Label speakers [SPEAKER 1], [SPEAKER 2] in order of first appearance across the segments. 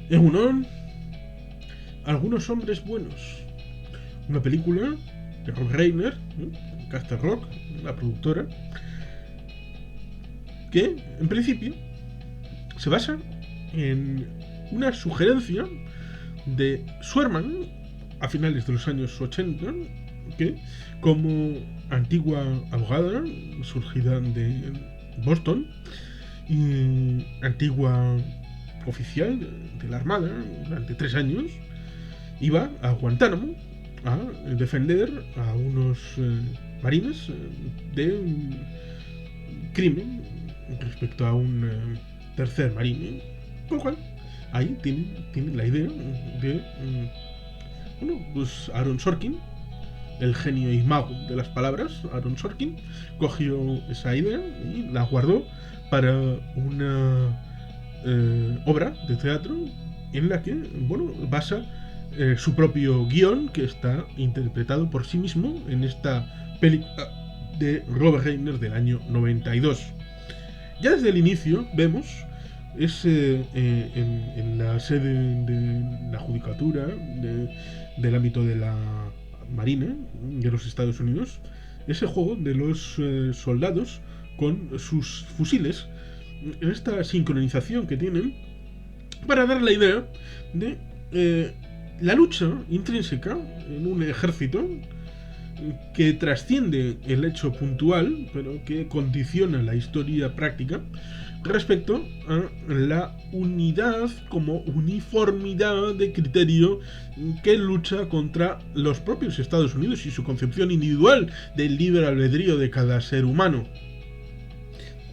[SPEAKER 1] Egunon, algunos hombres buenos. Una película de Rob Reiner, Castle Rock, la productora, que en principio se basa en una sugerencia de Sherman a finales de los años 80, que como antigua abogada surgida de Boston y antigua oficial de la Armada durante 3 años, iba a Guantánamo a defender a unos marines de un crimen respecto a un tercer marine, con lo cual ahí tiene la idea de pues Aaron Sorkin, el genio y mago de las palabras. Aaron Sorkin cogió esa idea y la guardó para una obra de teatro en la que basa su propio guión, que está interpretado por sí mismo en esta película de Robert Reiner del año 92. Ya desde el inicio vemos en la sede de la judicatura del ámbito de la Marina de los Estados Unidos, ese juego de los soldados con sus fusiles, en esta sincronización que tienen para dar la idea de la lucha intrínseca en un ejército que trasciende el hecho puntual, pero que condiciona la historia práctica respecto a la unidad como uniformidad de criterio que lucha contra los propios Estados Unidos y su concepción individual del libre albedrío de cada ser humano.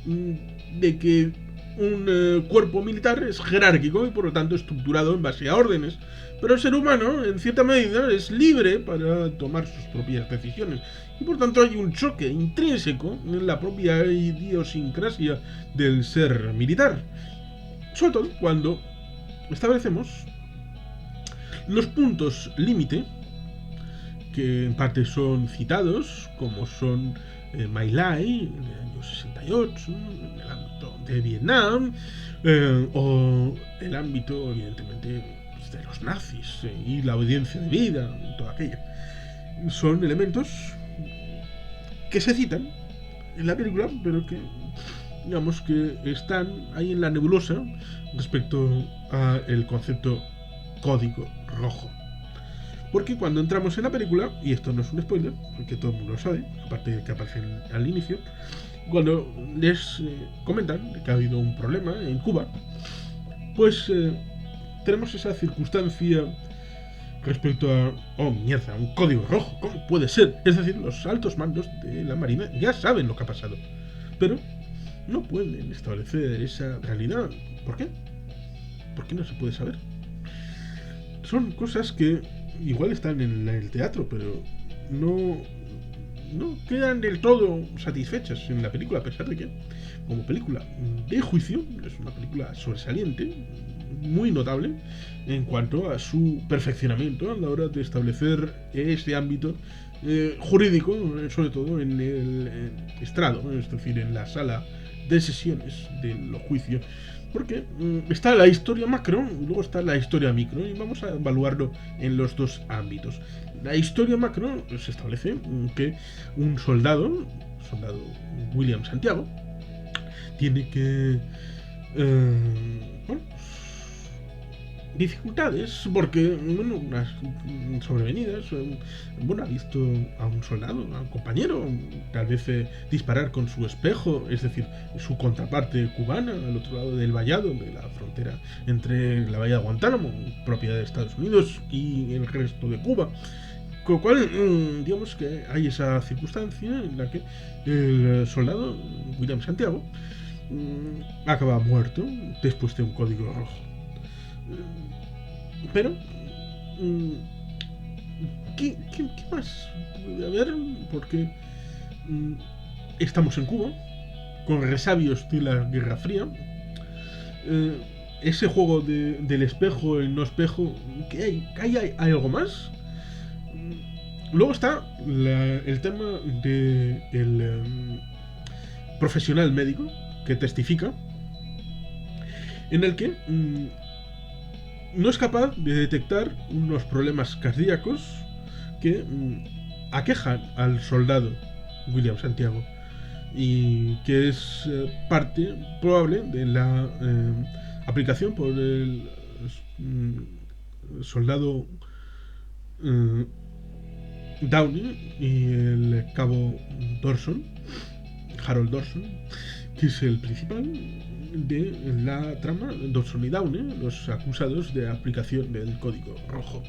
[SPEAKER 1] De que un cuerpo militar es jerárquico y por lo tanto estructurado en base a órdenes, pero el ser humano en cierta medida es libre para tomar sus propias decisiones y por tanto hay un choque intrínseco en la propia idiosincrasia del ser militar, sobre todo cuando establecemos los puntos límite, que en parte son citados, como son My Lai, en el año 68, en el ámbito de Vietnam, o el ámbito, evidentemente, pues, de los nazis y la obediencia de vida, y todo aquello. Son elementos que se citan en la película, pero que, digamos, que están ahí en la nebulosa respecto al concepto código rojo. Porque cuando entramos en la película, y esto no es un spoiler, porque todo el mundo lo sabe, aparte de que aparece al inicio, cuando les comentan que ha habido un problema en Cuba, pues tenemos esa circunstancia respecto a, oh mierda, un código rojo, ¿cómo puede ser? Es decir, los altos mandos de la Marina ya saben lo que ha pasado, pero no pueden establecer esa realidad. ¿Por qué? ¿Por qué no se puede saber? Son cosas que igual están en el teatro, pero no quedan del todo satisfechas en la película, a pesar de que, como película de juicio, es una película sobresaliente, muy notable en cuanto a su perfeccionamiento a la hora de establecer ese ámbito jurídico, sobre todo en el estrado, es decir, en la sala de sesiones de los juicios. Porque está la historia macro y luego está la historia micro, y vamos a evaluarlo en los dos ámbitos. La historia macro se establece que un soldado William Santiago, tiene que dificultades porque unas sobrevenidas, ha visto a un soldado, a un compañero, tal vez disparar con su espejo, es decir, su contraparte cubana al otro lado del vallado, de la frontera entre la bahía de Guantánamo, propiedad de Estados Unidos, y el resto de Cuba. Con lo cual, digamos que hay esa circunstancia en la que el soldado William Santiago acaba muerto después de un código rojo. Pero ¿qué más puede haber? Porque estamos en Cuba, con resabios de la Guerra Fría. Ese juego del espejo, el no espejo, ¿qué hay? ¿Hay algo más? Luego está el tema del profesional médico que testifica, en el que no es capaz de detectar unos problemas cardíacos que aquejan al soldado William Santiago y que es parte probable de la aplicación por el soldado Downey y el cabo Dorson, Harold Dorson, que es el principal de la trama. Dorson y Downey, los acusados de aplicación del código rojo.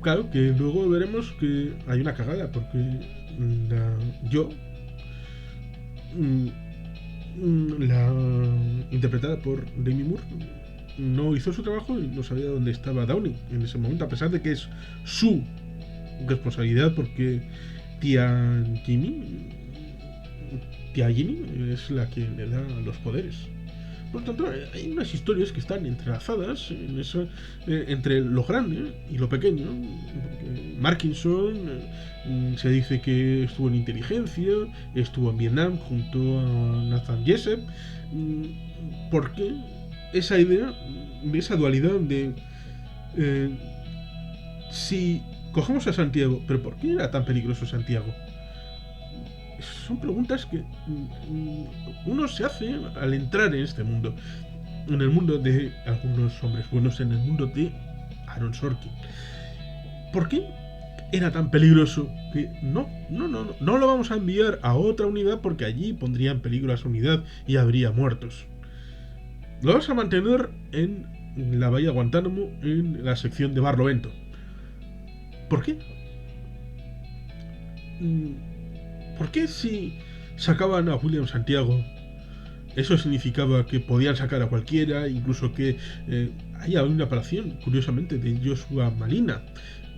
[SPEAKER 1] Claro que luego veremos que hay una cagada porque la interpretada por Demi Moore, no hizo su trabajo y no sabía dónde estaba Downey en ese momento, a pesar de que es su responsabilidad, porque tía Jimmy es la que le da los poderes. Por lo tanto, hay unas historias que están entrelazadas en eso, entre lo grande y lo pequeño. Markinson se dice que estuvo en inteligencia, estuvo en Vietnam junto a Nathan Jessup, porque esa idea, esa dualidad de si cogemos a Santiago, pero ¿por qué era tan peligroso Santiago? Son preguntas que uno se hace al entrar en este mundo, en el mundo de algunos hombres buenos, en el mundo de Aaron Sorkin. ¿Por qué era tan peligroso que no lo vamos a enviar a otra unidad porque allí pondría en peligro a su unidad y habría muertos? Lo vamos a mantener en la bahía de Guantánamo, en la sección de Barlovento. ¿Por qué? ¿Por qué si sacaban a William Santiago, eso significaba que podían sacar a cualquiera, incluso que haya una aparición, curiosamente, de Joshua Malina,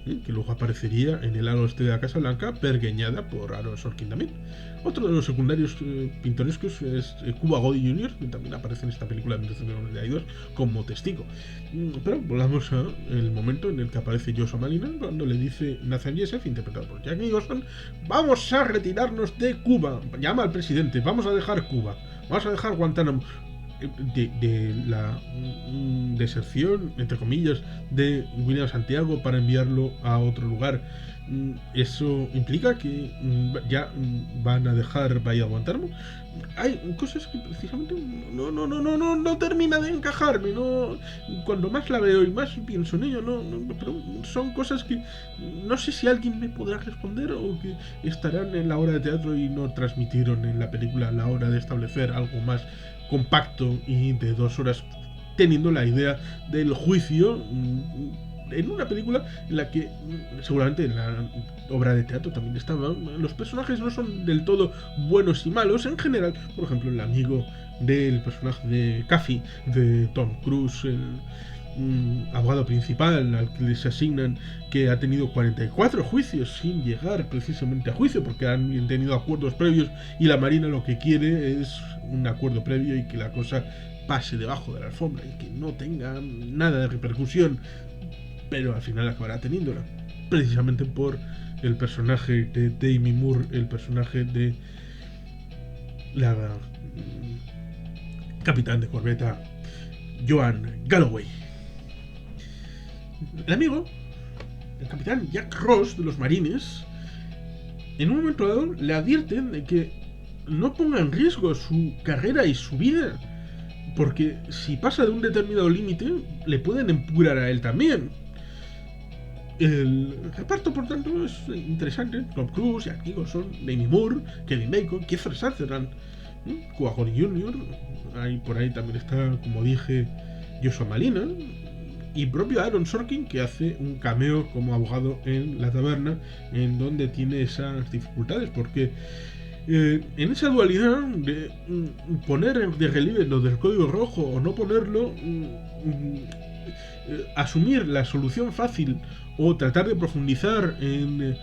[SPEAKER 1] que luego aparecería en el aro este de la Casa Blanca, pergueñada por Aaron Sorkin también? Otro de los secundarios pintorescos es Cuba Gooding Jr., que también aparece en esta película de 1992 como testigo. Pero volvamos al momento en el que aparece Joshua Malina, cuando le dice Nathan Jessup, interpretado por Jack Nicholson: vamos a retirarnos de Cuba, llama al presidente, vamos a dejar Cuba, vamos a dejar Guantánamo. De la deserción, entre comillas, de William Santiago para enviarlo a otro lugar. Eso implica que ya van a dejar Bahía Guantánamo. Hay cosas que precisamente no termina de encajarme. Cuando más la veo y más pienso en ello, pero son cosas que no sé si alguien me podrá responder, o que estarán en la obra de teatro y no transmitieron en la película a la hora de establecer algo más compacto y de 2 horas, teniendo la idea del juicio en una película en la que seguramente en la obra de teatro también estaban. Los personajes no son del todo buenos y malos en general. Por ejemplo, el amigo del personaje de Caffey, de Tom Cruise, el abogado principal al que les asignan, que ha tenido 44 juicios sin llegar precisamente a juicio porque han tenido acuerdos previos, y la Marina lo que quiere es un acuerdo previo y que la cosa pase debajo de la alfombra y que no tenga nada de repercusión, pero al final acabará teniéndola, precisamente por el personaje de Demi Moore, el personaje de la capitán de corbeta Joan Galloway. El amigo, el capitán Jack Ross de los marines, en un momento dado le advierten de que no ponga en riesgo su carrera y su vida, porque si pasa de un determinado límite le pueden empujar a él también. El reparto, por tanto, es interesante. Tom Cruise, Jack Nicholson, Demi Moore, Kevin Bacon, Kiefer Sutherland, Cuba Gooding Jr. Por ahí también está, como dije, Joshua Malina, y propio Aaron Sorkin, que hace un cameo como abogado en la taberna, en donde tiene esas dificultades, porque en esa dualidad de poner de relieve lo del código rojo o no ponerlo, asumir la solución fácil o tratar de profundizar en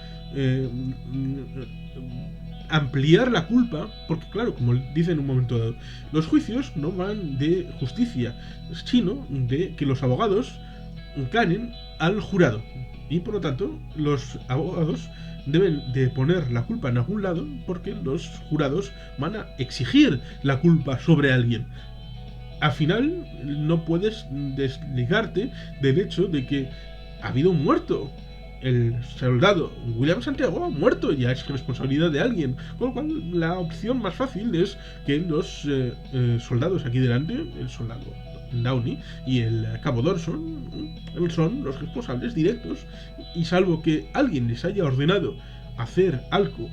[SPEAKER 1] ampliar la culpa, porque claro, como dice en un momento dado, los juicios no van de justicia, sino de que los abogados ganen al jurado, y por lo tanto los abogados deben de poner la culpa en algún lado, porque los jurados van a exigir la culpa sobre alguien. al final no puedes desligarte del hecho de que ha habido un muerto. El soldado William Santiago ha muerto, ya es responsabilidad de alguien. Con lo cual, la opción más fácil es que los soldados aquí delante, el soldado Downey y el cabo Dorson, son los responsables directos. Y salvo que alguien les haya ordenado hacer algo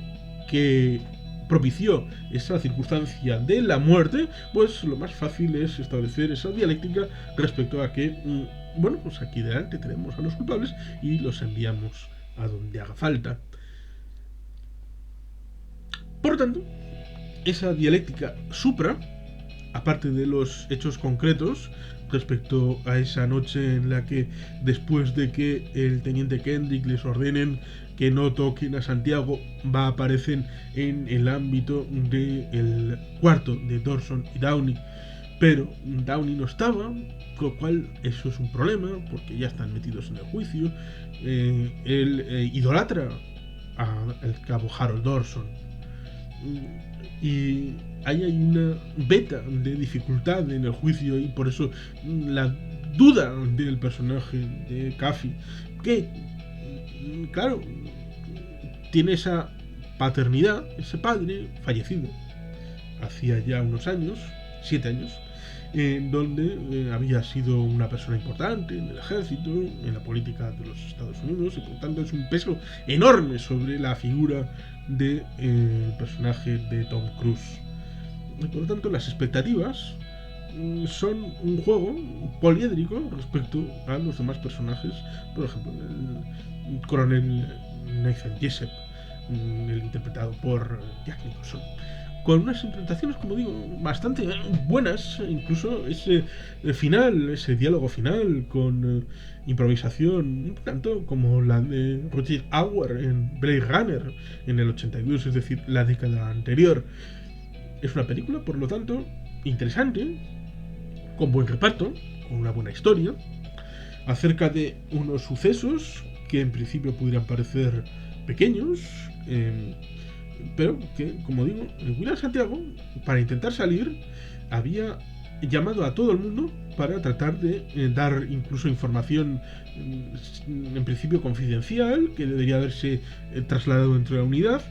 [SPEAKER 1] que propició esa circunstancia de la muerte, pues lo más fácil es establecer esa dialéctica respecto a que bueno, pues aquí delante tenemos a los culpables y los enviamos a donde haga falta. Por lo tanto, esa dialéctica supra, aparte de los hechos concretos respecto a esa noche en la que, después de que el teniente Kendrick les ordenen que no toquen a Santiago, aparecen en el ámbito del cuarto de Dorson y Downey, pero Downey no estaba, con lo cual eso es un problema, porque ya están metidos en el juicio. Él idolatra al cabo Harold Dorson, y ahí hay una beta de dificultad en el juicio, y por eso la duda del personaje de Kaffee, que claro, tiene esa paternidad, ese padre fallecido hacía ya unos años, 7 años, donde había sido una persona importante en el ejército, en la política de los Estados Unidos, y por tanto es un peso enorme sobre la figura del personaje de Tom Cruise. Y por lo tanto, las expectativas son un juego poliédrico respecto a los demás personajes. Por ejemplo, el coronel Nathan Jessup, el interpretado por Jack Nicholson, con unas interpretaciones, como digo, bastante buenas. Incluso ese final, ese diálogo final con improvisación, tanto como la de Roger Hauer en Blade Runner en el 82, es decir, la década anterior. Es una película, por lo tanto, interesante, con buen reparto, con una buena historia, acerca de unos sucesos que en principio pudieran parecer pequeños, pero que, como digo, William Santiago, para intentar salir, había llamado a todo el mundo para tratar de dar incluso información en principio confidencial, que debería haberse trasladado dentro de la unidad,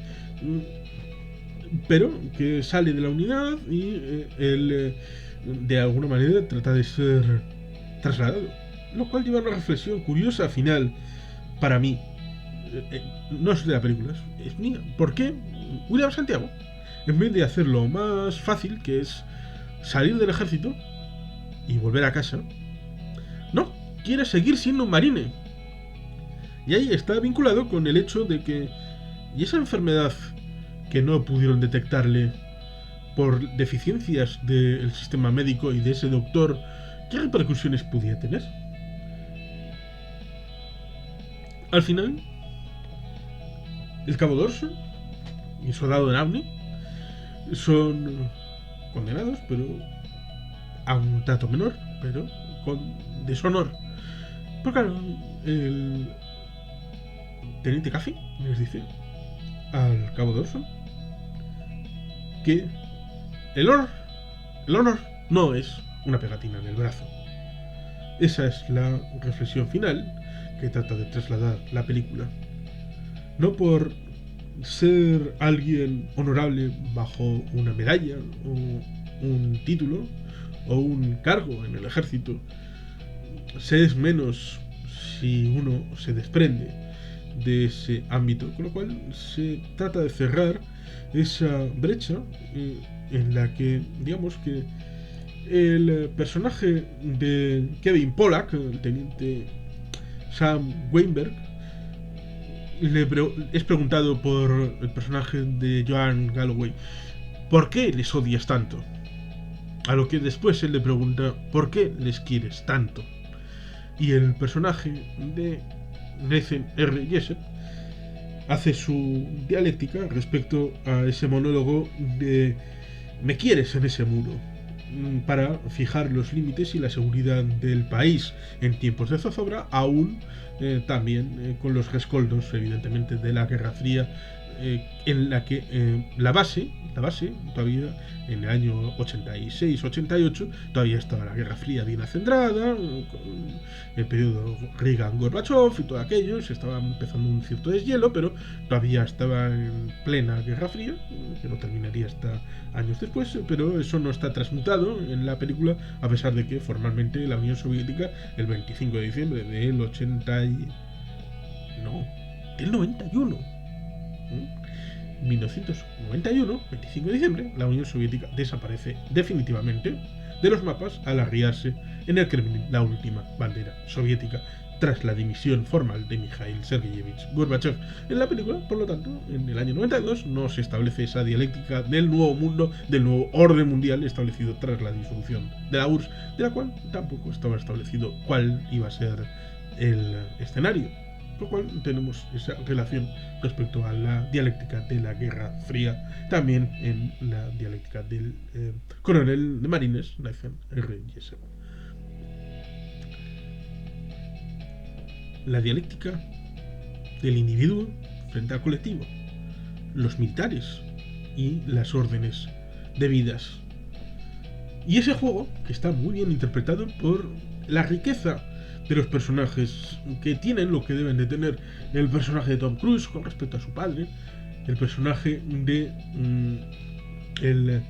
[SPEAKER 1] pero que sale de la unidad y él de alguna manera trata de ser trasladado, lo cual lleva a una reflexión curiosa final para mí. No es de la película, es mía. ¿Por qué William Santiago, en vez de hacerlo más fácil, que es salir del ejército y volver a casa, no, quiere seguir siendo un marine? Y ahí está vinculado con el hecho de que, y esa enfermedad que no pudieron detectarle por deficiencias del sistema médico y de ese doctor, ¿qué repercusiones podía tener? Al final, el cabo Dorson y el soldado Downey son condenados, pero a un trato menor, pero con deshonor. Porque claro, el teniente Kaffee les dice al cabo Dorson que el honor no es una pegatina en el brazo. Esa es la reflexión final que trata de trasladar la película. No por ser alguien honorable bajo una medalla o un título o un cargo en el ejército se es menos si uno se desprende de ese ámbito, con lo cual se trata de cerrar esa brecha en la que, digamos que el personaje de Kevin Pollak, el teniente Sam Weinberg, es preguntado por el personaje de Joan Galloway: ¿por qué les odias tanto? A lo que después él le pregunta: ¿por qué les quieres tanto? Y el personaje de Nathan R. Jessup hace su dialéctica respecto a ese monólogo de "me quieres en ese muro", para fijar los límites y la seguridad del país en tiempos de zozobra, aún también con los rescoldos, evidentemente, de la Guerra Fría en la que la base todavía en el año 86-88 todavía estaba la Guerra Fría bien acendrada, con el periodo Reagan-Gorbachev y todo aquello, se estaba empezando un cierto deshielo, pero todavía estaba en plena Guerra Fría, que no terminaría hasta años después, pero eso no está transmutado en la película, a pesar de que formalmente la Unión Soviética el 25 de diciembre del 80 y... no, del 91, 1991, 25 de diciembre, la Unión Soviética desaparece definitivamente de los mapas al arriarse en el Kremlin la última bandera soviética tras la dimisión formal de Mikhail Sergeyevich Gorbachev. En la película, por lo tanto, en el año 92 no se establece esa dialéctica del nuevo mundo, del nuevo orden mundial establecido tras la disolución de la URSS, de la cual tampoco estaba establecido cuál iba a ser el escenario. Por lo cual tenemos esa relación respecto a la dialéctica de la Guerra Fría, también en la dialéctica del coronel de marines Nathan R. Jessup. La dialéctica del individuo frente al colectivo, los militares y las órdenes debidas. Y ese juego, que está muy bien interpretado por la riqueza de los personajes que tienen lo que deben de tener el personaje de Tom Cruise con respecto a su padre, el personaje de el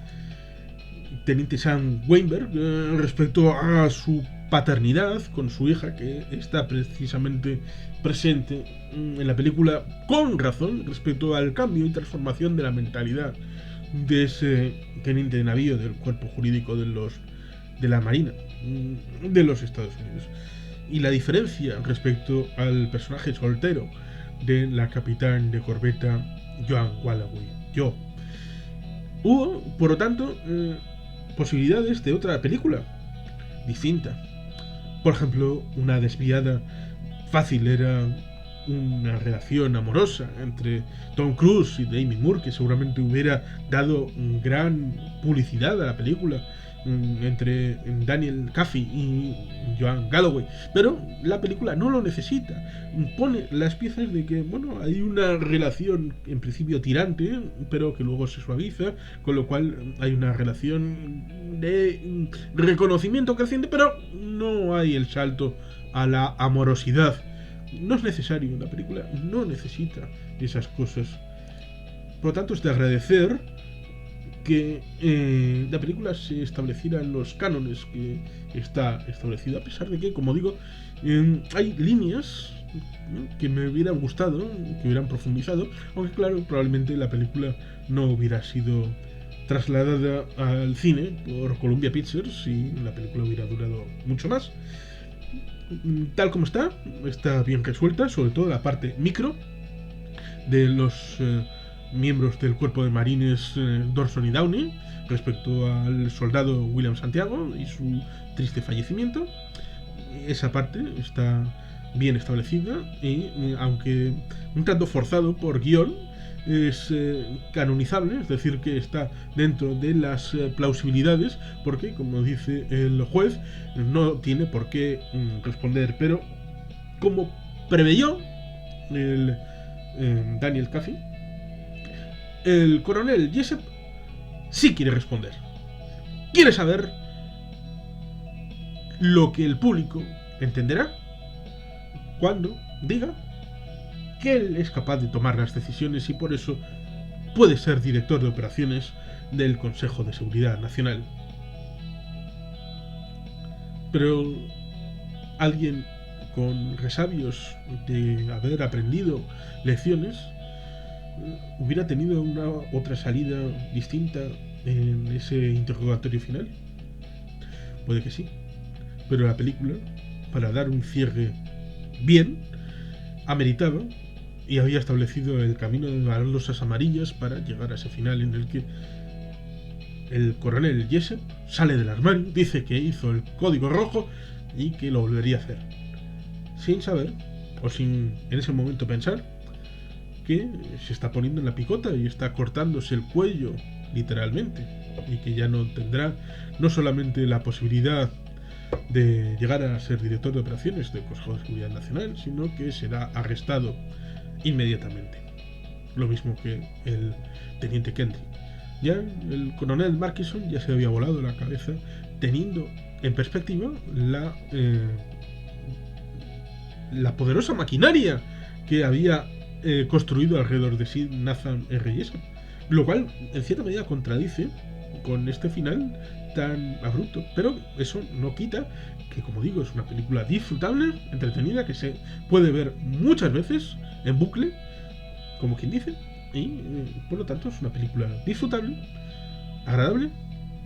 [SPEAKER 1] teniente Sam Weinberg respecto a su paternidad con su hija, que está precisamente presente en la película con razón respecto al cambio y transformación de la mentalidad de ese teniente de navío del cuerpo jurídico de la Marina de los Estados Unidos. Y la diferencia respecto al personaje soltero de la capitán de corbeta Joan Galloway. Hubo, por lo tanto, posibilidades de otra película distinta. Por ejemplo, una desviada fácil era una relación amorosa entre Tom Cruise y Demi Moore, que seguramente hubiera dado gran publicidad a la película, entre Daniel Kaffee y Joan Galloway, pero la película no lo necesita. Pone las piezas de que, bueno, hay una relación en principio tirante, pero que luego se suaviza, con lo cual hay una relación de reconocimiento creciente, pero no hay el salto a la amorosidad. No es necesario, la película no necesita esas cosas. Por lo tanto, es de agradecer que la película se estableciera en los cánones que está establecido, a pesar de que, como digo, hay líneas que me hubieran gustado, que hubieran profundizado, aunque claro, probablemente la película no hubiera sido trasladada al cine por Columbia Pictures y la película hubiera durado mucho más. Tal como está bien resuelta, sobre todo la parte micro de los miembros del cuerpo de marines Dorson y Downey respecto al soldado William Santiago y su triste fallecimiento. Esa parte está bien establecida y aunque un tanto forzado por guión, es canonizable, es decir, que está dentro de las plausibilidades, porque, como dice el juez, no tiene por qué responder, pero como preveyó el Daniel Kaffee, el coronel Jessup sí quiere responder. Quiere saber lo que el público entenderá cuando diga que él es capaz de tomar las decisiones y por eso puede ser director de operaciones del Consejo de Seguridad Nacional. Pero alguien con resabios de haber aprendido lecciones hubiera tenido una otra salida distinta en ese interrogatorio final. Puede que sí, pero la película, para dar un cierre bien, ameritaba y había establecido el camino de las losas amarillas para llegar a ese final en el que el coronel Jessup sale del armario, dice que hizo el código rojo y que lo volvería a hacer, sin saber o sin en ese momento pensar que se está poniendo en la picota y está cortándose el cuello literalmente, y que ya no tendrá no solamente la posibilidad de llegar a ser director de operaciones del Consejo de Seguridad Nacional, sino que será arrestado inmediatamente. lo mismo que el teniente Kendrick. Ya el coronel Markison ya se había volado la cabeza teniendo en perspectiva la poderosa maquinaria que había construido alrededor de sí Nathan R. Jessup, lo cual en cierta medida contradice con este final tan abrupto, pero eso no quita que, como digo, es una película disfrutable, entretenida, que se puede ver muchas veces en bucle, como quien dice, y por lo tanto es una película disfrutable, agradable,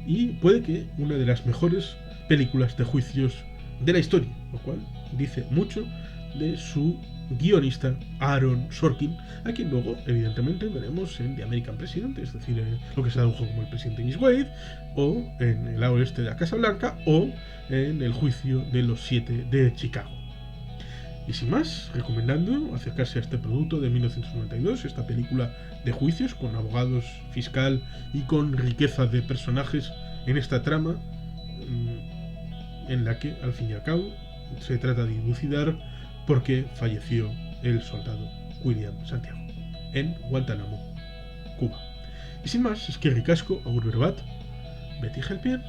[SPEAKER 1] y puede que una de las mejores películas de juicios de la historia, lo cual dice mucho de su guionista Aaron Sorkin, a quien luego evidentemente veremos en The American President, es decir, lo que se tradujo como El presidente Miss Wade, o en El lado oeste de la Casa Blanca, o en El juicio de los 7 de Chicago. Y sin más, recomendando acercarse a este producto de 1992, esta película de juicios con abogados, fiscal y con riqueza de personajes en esta trama, en la que al fin y al cabo se trata de dilucidar por qué falleció el soldado William Santiago en Guantánamo, Cuba. Y sin más, es que ricasco, agur verbat, Betty Helpien.